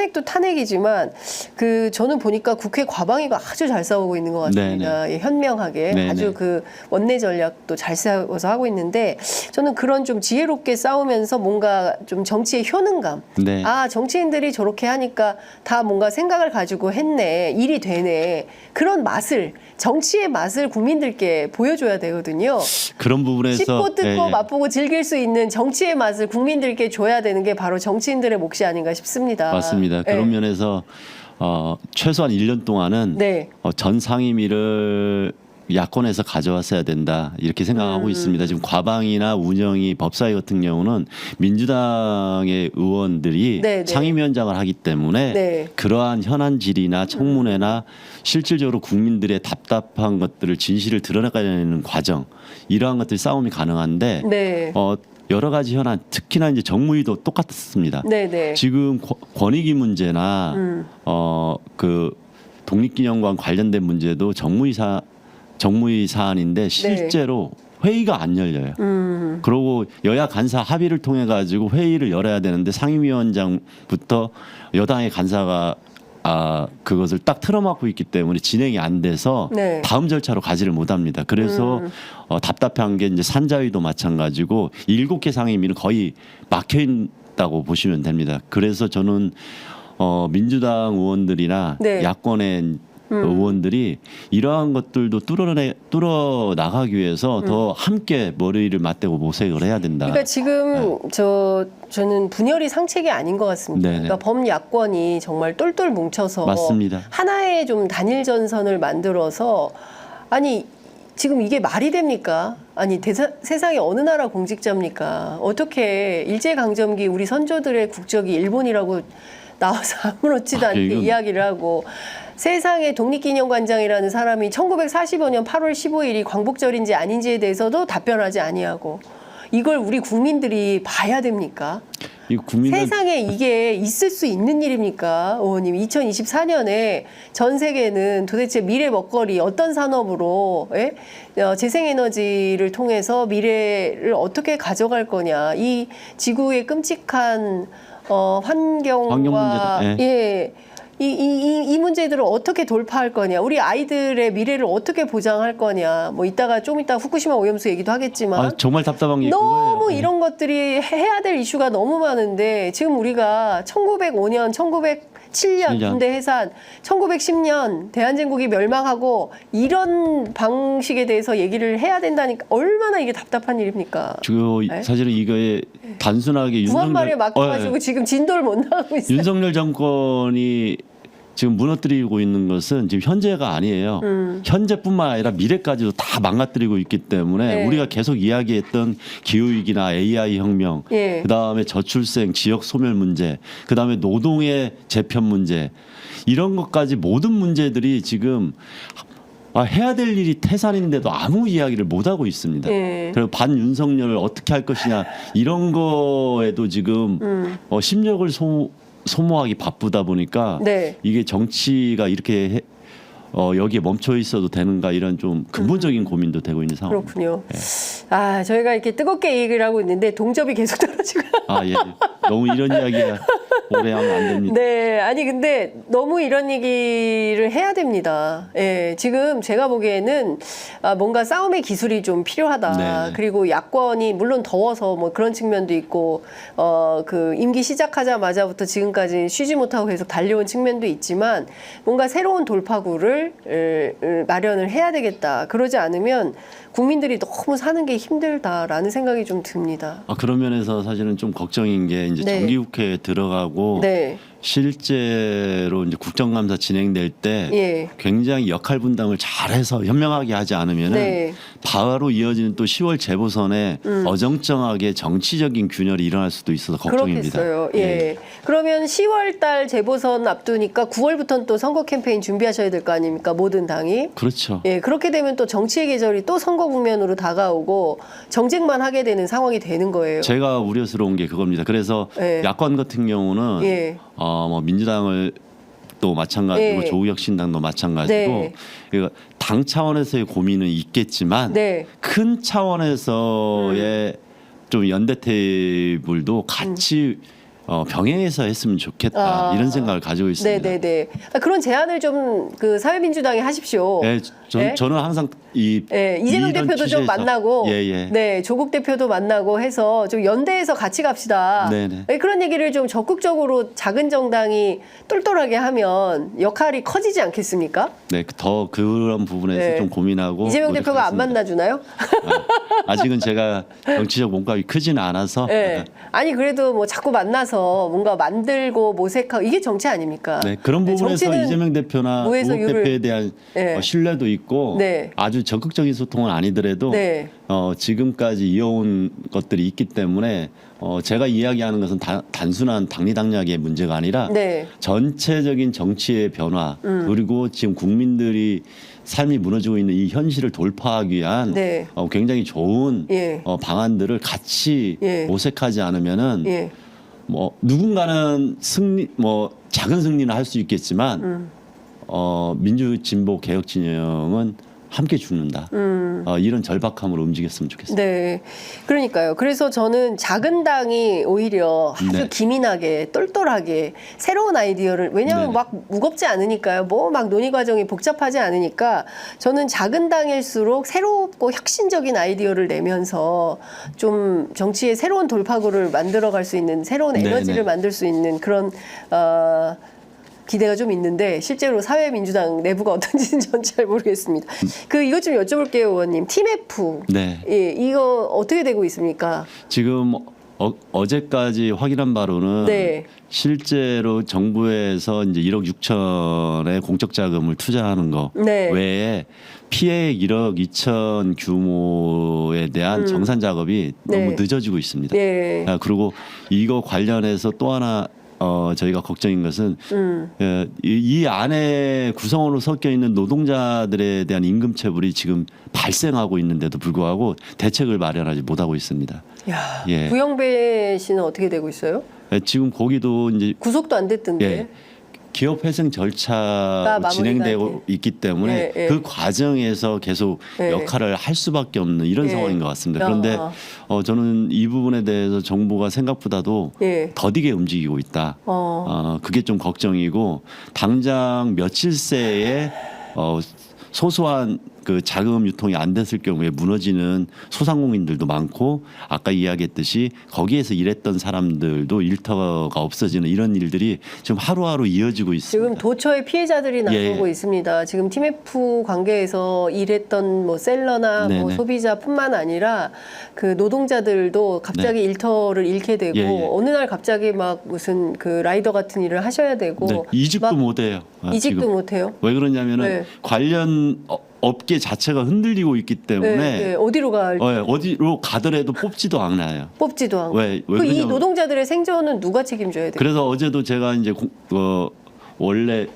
탄핵도 탄핵이지만 저는 보니까 국회 과방위가 아주 잘 싸우고 있는 것 같습니다. 예, 현명하게 네네. 아주 원내 전략도 잘 싸워서 하고 있는데 저는 그런 좀 지혜롭게 싸우면서 뭔가 좀 정치의 효능감. 네. 아, 정치인들이 저렇게 하니까 다 뭔가 생각을 가지고 했네, 일이 되네. 그런 맛을, 정치의 맛을 국민들께 보여줘야 되거든요. 그런 부분에서 씹고 뜯고 예, 예. 맛보고 즐길 수 있는 정치의 맛을 국민들께 줘야 되는 게 바로 정치인들의 몫이 아닌가 싶습니다. 맞습니다. 예. 그런 면에서 최소한 1년 동안은 네. 전 상임위를 야권에서 가져왔어야 된다 이렇게 생각하고 있습니다. 지금 과방위나 운영위 법사위 같은 경우는 민주당의 의원들이 네, 네. 상임위원장을 하기 때문에 네. 그러한 현안 질의나 청문회나 실질적으로 국민들의 답답한 것들을 진실을 드러내가는 과정 이러한 것들이 싸움이 가능한데 네. 여러 가지 현안 특히나 이제 정무위도 똑같습니다. 네네. 지금 권익위 문제나 그 독립기념관 관련된 문제도 정무위 사안인데 실제로 회의가 안 열려요. 그리고 여야 간사 합의를 통해 가지고 회의를 열어야 되는데 상임위원장부터 여당의 간사가 그것을 딱 틀어막고 있기 때문에 진행이 안 돼서 네. 다음 절차로 가지를 못합니다. 그래서 답답한 게 이제 산자위도 마찬가지고 7개 상임위는 거의 막혀 있다고 보시면 됩니다. 그래서 저는 민주당 의원들이나 네. 야권의 의원들이 이러한 것들도 뚫어 나가기 위해서 더 함께 머리를 맞대고 모색을 해야 된다. 그러니까 지금 저는 분열이 상책이 아닌 것 같습니다. 네네. 그러니까 범야권이 정말 똘똘 뭉쳐서 맞습니다. 하나의 좀 단일 전선을 만들어서 아니 지금 이게 말이 됩니까? 아니 세상에 어느 나라 공직자입니까? 어떻게 일제강점기 우리 선조들의 국적이 일본이라고 나와서 아무렇지도 않게 이건... 이야기를 하고 세상에 독립기념관장이라는 사람이 1945년 8월 15일이 광복절인지 아닌지에 대해서도 답변하지 아니하고 이걸 우리 국민들이 봐야 됩니까? 세상에 이게 있을 수 있는 일입니까? 의원님 2024년에 전 세계는 도대체 미래 먹거리 어떤 산업으로 재생에너지를 통해서 미래를 어떻게 가져갈 거냐 이 지구의 끔찍한 환경과 문제다. 이 문제들을 어떻게 돌파할 거냐, 우리 아이들의 미래를 어떻게 보장할 거냐, 뭐 좀 이따 후쿠시마 오염수 얘기도 하겠지만 정말 답답한 게 너무 그거예요. 이런 것들이 해야 될 이슈가 너무 많은데 지금 우리가 1905년, 1907년 군대 해산, 1910년 대한민국이 멸망하고 이런 방식에 대해서 얘기를 해야 된다니까 얼마나 이게 답답한 일입니까? 사실은 이거에 단순하게 구한말에 맡겨가지고 지금 진도를 못 나가고 있어요. 윤석열 정권이 지금 무너뜨리고 있는 것은 지금 현재가 아니에요. 현재뿐만 아니라 미래까지도 다 망가뜨리고 있기 때문에 우리가 계속 이야기했던 기후위기나 AI 혁명, 그다음에 저출생, 지역 소멸 문제, 그다음에 노동의 재편 문제 이런 것까지 모든 문제들이 지금 해야 될 일이 태산인데도 아무 이야기를 못 하고 있습니다. 그리고 반윤석열을 어떻게 할 것이냐 이런 거에도 지금 심력을 소모하기 바쁘다 보니까 이게 정치가 이렇게 여기에 멈춰 있어도 되는가 이런 좀 근본적인 고민도 되고 있는 상황입니다. 그렇군요. 저희가 이렇게 뜨겁게 얘기를 하고 있는데 동접이 계속 떨어지고. 너무 이런 이야기가 오래 하면 안 됩니다. 네, 아니 근데 너무 이런 얘기를 해야 됩니다. 지금 제가 보기에는 뭔가 싸움의 기술이 좀 필요하다. 그리고 야권이 물론 더워서 뭐 그런 측면도 있고 임기 시작하자마자부터 지금까지 쉬지 못하고 계속 달려온 측면도 있지만 뭔가 새로운 돌파구를 마련을 해야 되겠다. 그러지 않으면 국민들이 너무 사는 게 힘들다라는 생각이 좀 듭니다. 그런 면에서 사실은 좀 걱정인 게 이제 정기국회에 들어가고 실제로 이제 국정감사 진행될 때 굉장히 역할 분담을 잘해서 현명하게 하지 않으면은 바로 이어지는 또 10월 재보선에 어정쩡하게 정치적인 균열이 일어날 수도 있어서 걱정입니다. 그렇겠어요. 그러면 10월 달 재보선 앞두니까 9월부터는 또 선거 캠페인 준비하셔야 될 거 아닙니까? 모든 당이. 그렇죠. 그렇게 되면 또 정치의 계절이 또 선거 국면으로 다가오고 정쟁만 하게 되는 상황이 되는 거예요. 제가 우려스러운 게 그겁니다. 그래서 야권 같은 경우는 뭐 민주당을 또 마찬가지고 조국혁신당도 마찬가지고 그러니까 당 차원에서의 고민은 있겠지만 큰 차원에서의 좀 연대 테이블도 같이 병행해서 했으면 좋겠다 아. 이런 생각을 가지고 있습니다. 네네네. 그런 제안을 좀 그 사회민주당이 하십시오. 네, 네? 저는 항상 이 이재명 이런 대표도 좀 취지에서- 만나고, 예. 네, 조국 대표도 만나고 해서 좀 연대해서 같이 갑시다. 네네. 네, 그런 얘기를 좀 적극적으로 작은 정당이 똘똘하게 하면 역할이 커지지 않겠습니까? 네, 더 그런 부분에서 네. 좀 고민하고 이재명 대표가 안 노력하겠습니다. 만나주나요? 아직은 제가 정치적 몸값이 크지는 않아서 네. 아니 그래도 뭐 자꾸 만나서 뭔가 만들고 모색하고 이게 정치 아닙니까? 네, 그런 네, 부분에서 정치는 이재명 대표나 무에서 조국 유를- 대표에 대한 네. 신뢰도 있고 네. 아주 적극적인 소통은 아니더라도 네. 지금까지 이어온 것들이 있기 때문에 제가 이야기하는 것은 단순한 당리당략의 문제가 아니라 네. 전체적인 정치의 변화 그리고 지금 국민들이 삶이 무너지고 있는 이 현실을 돌파하기 위한 네. 굉장히 좋은 예. 방안들을 같이 예. 모색하지 않으면은 예. 뭐 누군가는 승리 작은 승리는 할 수 있겠지만 민주 진보 개혁 진영은 함께 죽는다. 이런 절박함으로 움직였으면 좋겠습니다. 네. 그러니까요. 그래서 저는 작은 당이 오히려 아주 네. 기민하게 똘똘하게 새로운 아이디어를 왜냐하면 네네. 막 무겁지 않으니까요. 뭐 막 논의 과정이 복잡하지 않으니까 저는 작은 당일수록 새롭고 혁신적인 아이디어를 내면서 좀 정치의 새로운 돌파구를 만들어갈 수 있는 새로운 에너지를 네네. 만들 수 있는 그런 기대가 좀 있는데 실제로 사회민주당 내부가 어떤지는 전 잘 모르겠습니다. 이것 좀 여쭤볼게요, 의원님. TMF. 네. 예, 이거 어떻게 되고 있습니까? 지금 어제까지 확인한 바로는 네. 실제로 정부에서 이제 1억 6천의 공적 자금을 투자하는 거 네. 외에 피해액 1억 2천 규모에 대한 정산 작업이 너무 네. 늦어지고 있습니다. 예. 그리고 이거 관련해서 또 하나 저희가 걱정인 것은 이 안에 구성원으로 섞여 있는 노동자들에 대한 임금 체불이 지금 발생하고 있는데도 불구하고 대책을 마련하지 못하고 있습니다. 야, 예. 구영배 씨는 어떻게 되고 있어요? 지금 거기도 이제 구속도 안 됐던데. 예, 기업 회생 절차가 마무리가 진행되고 있기 때문에 예, 예. 그 과정에서 계속 예. 역할을 할 수밖에 없는 이런 예. 상황인 것 같습니다. 그런데 저는 이 부분에 대해서 정부가 생각보다도 예. 더디게 움직이고 있다. 그게 좀 걱정이고 당장 며칠 새에 소소한 그 자금 유통이 안 됐을 경우에 무너지는 소상공인들도 많고 아까 이야기했듯이 거기에서 일했던 사람들도 일터가 없어지는 이런 일들이 지금 하루하루 이어지고 있습니다. 지금 도처에 피해자들이 나오고 예. 있습니다. 지금 TMF 관계에서 일했던 뭐 셀러나 뭐 네네. 소비자뿐만 아니라 그 노동자들도 갑자기 일터를 잃게 되고 예, 예. 어느 날 갑자기 막 무슨 그 라이더 같은 일을 하셔야 되고 네, 이직도 막 못 해요. 이직도 지금. 못 해요. 왜 그러냐면은 네. 관련 업계 자체가 흔들리고 있기 때문에 네, 어디로 갈 어디로 가더라도 뽑지도 않아요. 뽑지도 않고. 왜 이 그러냐면 노동자들의 생존은 누가 책임져야 돼요? 그래서 어제도 제가 이제 원래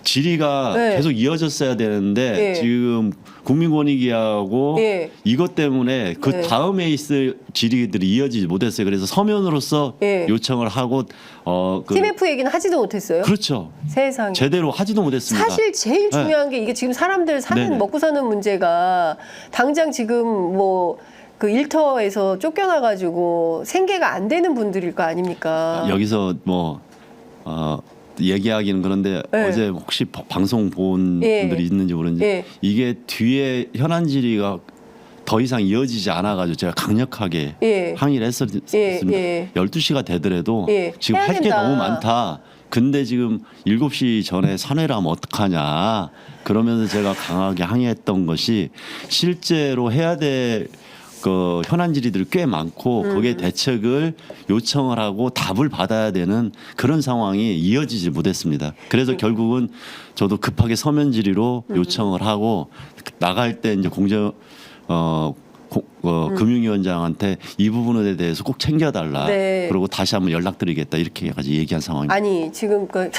질의가 네. 계속 이어졌어야 되는데 예. 지금 국민권익위하고 예. 이것 때문에 그 네. 다음에 있을 질의들이 이어지지 못했어요. 그래서 서면으로서 예. 요청을 하고 TMF 얘기는 하지도 못했어요. 그렇죠. 세상에. 제대로 하지도 못했습니다. 사실 제일 중요한 게 이게 지금 사람들 네네. 먹고 사는 문제가 당장 지금 뭐 그 일터에서 쫓겨나가지고 생계가 안 되는 분들일 거 아닙니까? 여기서 얘기하기는 그런데 네. 어제 혹시 방송 본 예. 분들이 있는지 모르는지 예. 이게 뒤에 현안 질의가 더 이상 이어지지 않아가지고 제가 강력하게 예. 항의를 했었습니다. 예, 예. 12시가 되더라도 예. 지금 해야 할 게 된다. 너무 많다. 근데 지금 7시 전에 산회를 하면 어떡하냐. 그러면서 제가 강하게 항의했던 것이 실제로 해야 될 그 현안 질의들이 꽤 많고 거기에 대책을 요청을 하고 답을 받아야 되는 그런 상황이 이어지지 못했습니다. 그래서 결국은 저도 급하게 서면 질의로 요청을 하고 나갈 때 이제 금융위원장한테 이 부분에 대해서 꼭 챙겨달라. 네. 그리고 다시 한번 연락드리겠다 이렇게 해가지고 얘기한 상황입니다. 아니 지금 그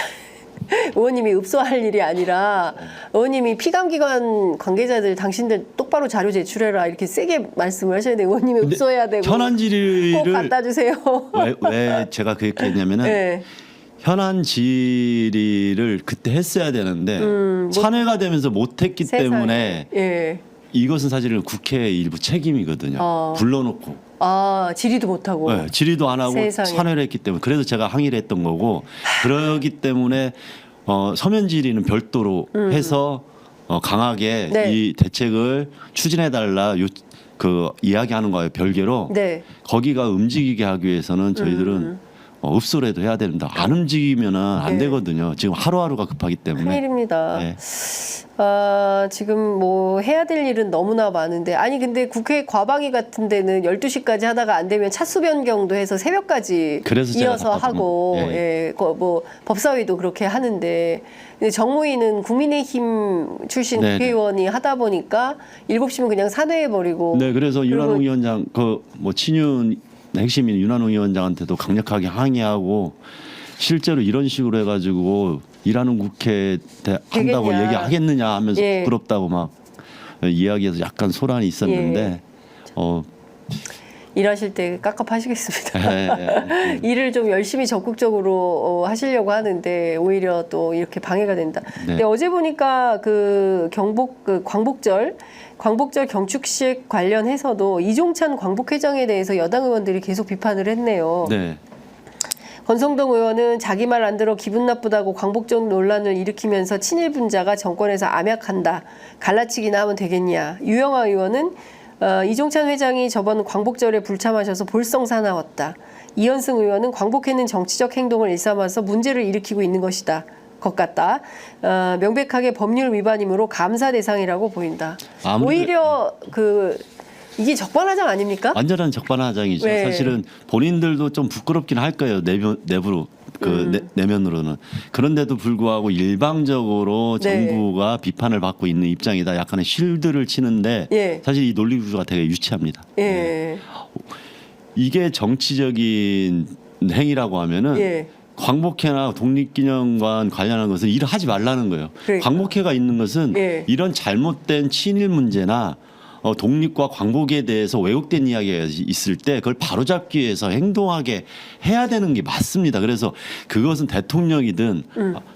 의원님이 읍소할 일이 아니라 의원님이 피감기관 관계자들 당신들 똑바로 자료 제출해라 이렇게 세게 말씀을 하셔야 돼요. 의원님이 읍소해야 되고 현안 꼭 질의를 갖다 주세요. 왜 제가 그렇게 했냐면은 네. 현안 질의를 그때 했어야 되는데 산회가 되면서 못했기 세상에. 때문에 예. 이것은 사실은 국회의 일부 책임이거든요. 불러놓고 질의도 못하고. 네, 질의도 안 하고 세상에. 산회를 했기 때문에 그래서 제가 항의를 했던 거고 그러기 때문에 서면 질의는 별도로 해서 강하게 네. 이 대책을 추진해달라 그 이야기하는 거예요. 별개로 네. 거기가 움직이게 하기 위해서는 저희들은 읍소리도 해야 됩니다. 안 움직이면은 안 네. 되거든요. 지금 하루하루가 급하기 때문에. 큰일입니다. 네. 지금 뭐 해야 될 일은 너무나 많은데 아니 근데 국회 과방위 같은 데는 12시까지 하다가 안 되면 차수 변경도 해서 새벽까지 그래서 제가 이어서 하고 답답한- 예, 뭐 법사위도 그렇게 하는데 근데 정무위는 국민의힘 출신 네네. 국회의원이 하다 보니까 7시면 그냥 산회해 버리고 네, 그래서 그리고- 윤한홍 위원장 그 뭐 친윤 핵심인 윤한홍 위원장한테도 강력하게 항의하고 실제로 이런 식으로 해가지고 일하는 국회 한다고 되겠냐. 얘기하겠느냐 하면서 예. 부끄럽다고 막 이야기해서 약간 소란이 있었는데 예. 어, 일하실 때 깝깝하시겠습니다. 예. 일을 좀 열심히 적극적으로 하시려고 하는데 오히려 또 이렇게 방해가 된다. 네. 근데 어제 보니까 그 광복절 경축식 관련해서도 이종찬 광복회장에 대해서 여당 의원들이 계속 비판을 했네요. 네. 권성동 의원은 자기 말 안 들어 기분 나쁘다고 광복절 논란을 일으키면서 친일 분자가 정권에서 암약한다. 갈라치기나 하면 되겠냐. 유영아 의원은 이종찬 회장이 저번 광복절에 불참하셔서 볼성 사나웠다. 이현승 의원은 광복회는 정치적 행동을 일삼아서 문제를 일으키고 있는 것 같다. 명백하게 법률 위반이므로 감사 대상이라고 보인다. 오히려 이게 적반하장 아닙니까? 완전한 적반하장이죠. 네. 사실은 본인들도 좀 부끄럽긴 할 거예요. 내부로 내면으로는. 그런데도 불구하고 일방적으로 네. 정부가 비판을 받고 있는 입장이다. 약간의 쉴드를 치는데 예. 사실 이 논리 구조가 되게 유치합니다. 예. 이게 정치적인 행위라고 하면은 예. 광복회나 독립기념관 관련한 것은 일을 하지 말라는 거예요. 그러니까. 광복회가 있는 것은 예. 이런 잘못된 친일 문제나 독립과 광복에 대해서 왜곡된 이야기가 있을 때 그걸 바로잡기 위해서 행동하게 해야 되는 게 맞습니다. 그래서 그것은 대통령이든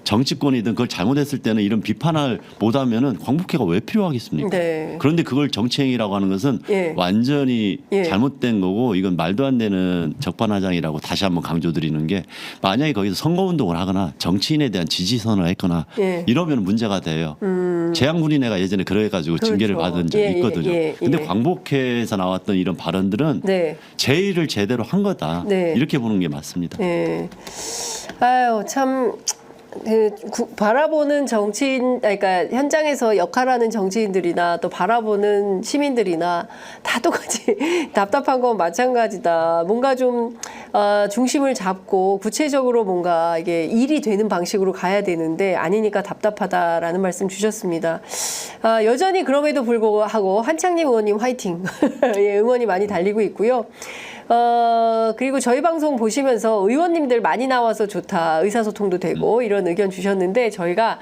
정치권이든 그걸 잘못했을 때는 이런 비판을 못하면은 광복회가 왜 필요하겠습니까? 네. 그런데 그걸 정치행위라고 하는 것은 예. 완전히 예. 잘못된 거고 이건 말도 안 되는 적반하장이라고 다시 한번 강조드리는 게 만약에 거기서 선거운동을 하거나 정치인에 대한 지지선을 했거나 예. 이러면 문제가 돼요. 재향군인회가 예전에 그래가지고 그렇죠. 징계를 받은 적이 예, 예, 있거든요. 예, 근데 예. 광복회에서 나왔던 이런 발언들은 네. 제의를 제대로 한 거다. 네. 이렇게 보는 게 맞습니다. 예. 아유, 참. 바라보는 정치인, 그러니까 현장에서 역할하는 정치인들이나 또 바라보는 시민들이나 다 똑같이 답답한 건 마찬가지다. 뭔가 좀 중심을 잡고 구체적으로 뭔가 이게 일이 되는 방식으로 가야 되는데 아니니까 답답하다라는 말씀 주셨습니다. 여전히 그럼에도 불구하고 한창님 의원님 화이팅. 예, 응원이 많이 달리고 있고요. 그리고 저희 방송 보시면서 의원님들 많이 나와서 좋다. 의사소통도 되고 이런 의견 주셨는데 저희가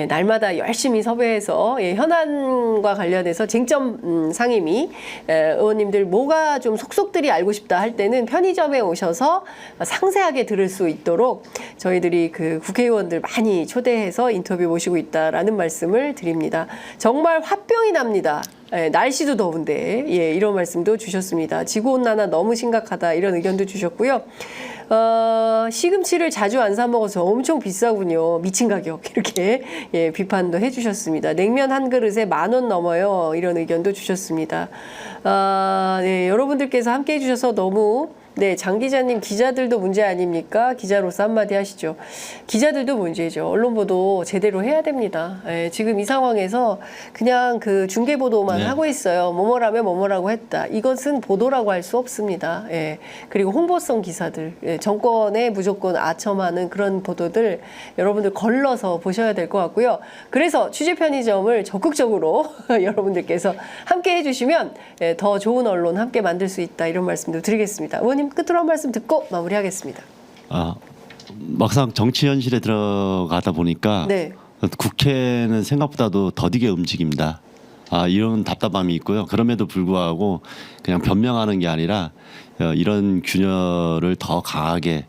날마다 열심히 섭외해서 현안과 관련해서 쟁점 상임위 의원님들 뭐가 좀 속속들이 알고 싶다 할 때는 편의점에 오셔서 상세하게 들을 수 있도록 저희들이 그 국회의원들 많이 초대해서 인터뷰 모시고 있다라는 말씀을 드립니다. 정말 화병이 납니다. 날씨도 더운데 이런 말씀도 주셨습니다. 지구온난화 너무 심각하다 이런 의견도 주셨고요. 시금치를 자주 안 사 먹어서 엄청 비싸군요. 미친 가격 이렇게 비판도 해주셨습니다. 냉면 한 그릇에 10,000원 넘어요. 이런 의견도 주셨습니다. 여러분들께서 함께 해주셔서 너무 장 기자님 기자들도 문제 아닙니까? 기자로서 한마디 하시죠. 기자들도 문제죠. 언론 보도 제대로 해야 됩니다. 지금 이 상황에서 그냥 그 중계 보도만 하고 있어요. 뭐뭐라면 뭐뭐라고 했다. 이것은 보도라고 할 수 없습니다. 그리고 홍보성 기사들, 정권에 무조건 아첨하는 그런 보도들 여러분들 걸러서 보셔야 될 것 같고요. 그래서 취재 편의점을 적극적으로 여러분들께서 함께 해주시면 더 좋은 언론 함께 만들 수 있다 이런 말씀도 드리겠습니다. 의원님 끝으로 한 말씀 듣고 마무리하겠습니다. 막상 정치 현실에 들어가다 보니까 국회는 생각보다도 더디게 움직입니다. 이런 답답함이 있고요. 그럼에도 불구하고 그냥 변명하는 게 아니라 이런 균열을 더 강하게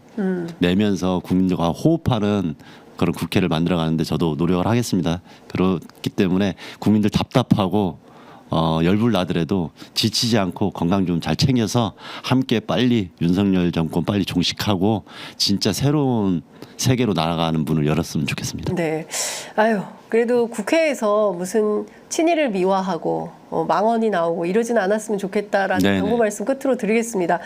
내면서 국민들과 호흡하는 그런 국회를 만들어가는데 저도 노력을 하겠습니다. 그렇기 때문에 국민들 답답하고 열불 나더라도 지치지 않고 건강 좀 잘 챙겨서 함께 빨리 윤석열 정권 빨리 종식하고 진짜 새로운 세계로 나아가는 문을 열었으면 좋겠습니다. 네. 아유, 그래도 국회에서 무슨 친일을 미화하고 망언이 나오고 이러진 않았으면 좋겠다라는 네네. 당부 말씀 끝으로 드리겠습니다.